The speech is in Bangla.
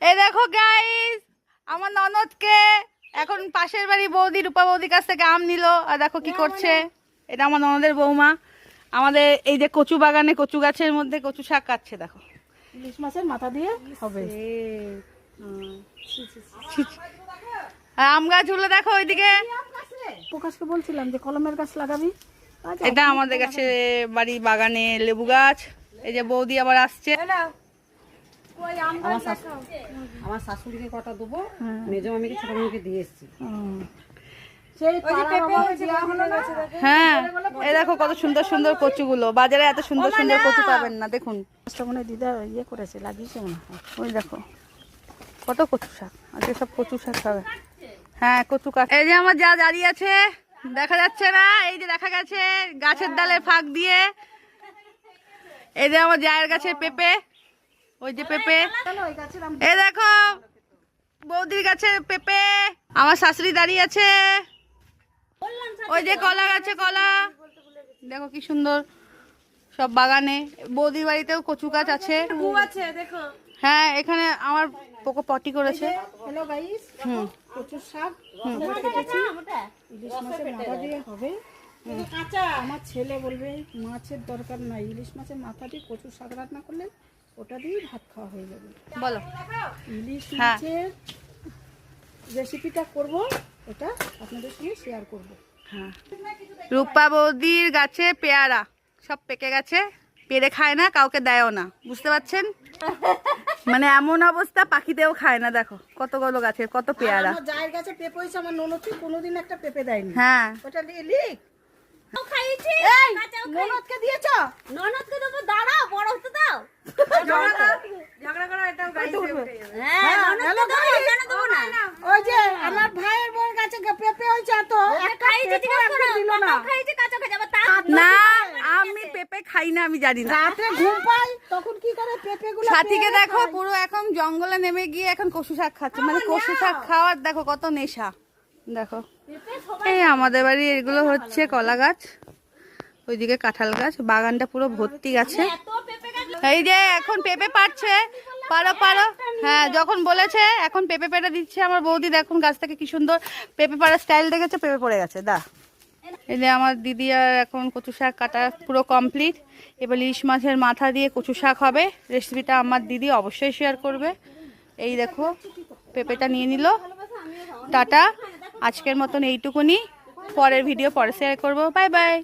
এই দেখো গাইস, আমার ননদকে এখন পাশের বাড়ি বৌদি রূপা বৌদির কাছ থেকে আম নিল। আর দেখো কি করছে, এটা আমার ননদের বৌমা। আমাদের এই যে কচু বাগানে কচু গাছের মধ্যে কচু শাক কাটছে। দেখো ইলিশ মাছের মাথা দিয়ে হবে। আর আম গাছগুলো দেখো ওইদিকে। প্রকাশকে বলছিলাম যে কলমের গাছ লাগাবি। এটা আমাদের কাছে বাড়ি বাগানে লেবু গাছ। এই যে বৌদি আবার আসছে। আমার শাশুড়িকে কটা দেবো, মেজো মামিকে ছোট মামিকে দিয়ে এসছি। হ্যাঁ, এই দেখো কত সুন্দর সুন্দর কচুগুলো। বাজারে এত সুন্দর সুন্দর কচু পাবেন না। দেখুন মনে দিদা ইয়ে করেছে, লাগিয়েছে মনে হয়। ওই দেখো কত কচু শাক, আজকে সব কচু শাক খাবে। হ্যাঁ কচু কাঠ। এই যে আমার যা দাঁড়িয়ে আছে, দেখা যাচ্ছে না? এই যে দেখা গেছে গাছের ডালে ফাঁক দিয়ে। এই যে আমার জায়ের গাছের পেঁপে, ওই যে পেঁপে। এই দেখো বৌদির গাছের পেঁপে। আমার শাশুড়ি দাঁড়িয়ে আছে। ওই যে কলা গাছে কলা, দেখো কি সুন্দর সব বাগানে। বৌদির বাড়িতেও কচু গাছ আছে। হ্যাঁ, এখানে আমার পোকো পটি করেছে। হ্যালো গাইস, কচু শাক কেটেছি, ইলিশ মাছের মাথা দিয়ে হবে। আমার ছেলে বলবে মাছের দরকার নাই, ইলিশ মাছের মাথা দিয়ে কচু শাক রান্না করলে ওটা দিয়ে ভাত খাওয়া হয়ে যাবে। বলো, ইলিশ মাছের রেসিপিটা করব, ওটা আপনাদের সঙ্গে শেয়ার করব। হ্যাঁ, রূপা বৌদির গাছে পেয়ারা সব পেকে গেছে, পেরে খায় না, কাউকে দেয়ও না। বুঝতে পারছেন? মানে এমন অবস্থা, পাখিতেও খায় না। দেখো কতগুলো গাছের কত পেয়ারা। আমার জায়ের গাছে পেঁপে হয়েছে, আমার ননদকে কোনোদিন একটা পেঁপে দেয়নি। হ্যাঁ, ওটা লিখ খাইছি। ননদকে দিয়েছ? ননদকে দেবো, দাঁড়াও, বড় হতে দাও। ঝগড়া করো, এটাও গাইছে। হ্যাঁ, ননদকে দাও, কেন দেবো না? ওই যে আমার ভাইয়ের বোন গাছে পেঁপে হয়েছে, তো একটা পেঁপে দিল না। খাইছি কাঁচা খাই যাবে তা না, আমি পেঁপে খাই না, আমি জানি না। রাতে ঘুম পাই তখন কি করে পেঁপেগুলো। সাথীকে দেখো পুরো এখন জঙ্গলে নেমে গিয়ে এখন কচু শাক খাচ্ছে। মানে কচু শাক খাওয়ার দেখো কত নেশা। দেখো এই আমাদের বাড়ি এগুলো হচ্ছে কলা গাছ, ওইদিকে কাঁঠাল গাছ, বাগানটা পুরো ভর্তি গাছে। এই যে এখন পেঁপে পাড়ছে, পারো পারো। হ্যাঁ, যখন বলেছে এখন পেঁপে পেড়ে দিচ্ছে আমার বৌদি। দেখুন গাছ থেকে কি সুন্দর পেঁপে পাড়ার স্টাইল দেখেছে, পেঁপে পড়ে গেছে। এই যে আমার দিদি আর এখন কচু শাক কাটা পুরো কমপ্লিট। এবার ইলিশ মাছের মাথা দিয়ে কচু শাক হবে। রেসিপিটা আমার দিদি অবশ্যই শেয়ার করবে। এই দেখো পেঁপেটা নিয়ে নিল। টাটা, আজকের মতন এইটুকুনি। পরের ভিডিও পরে শেয়ার করবো। Bye bye.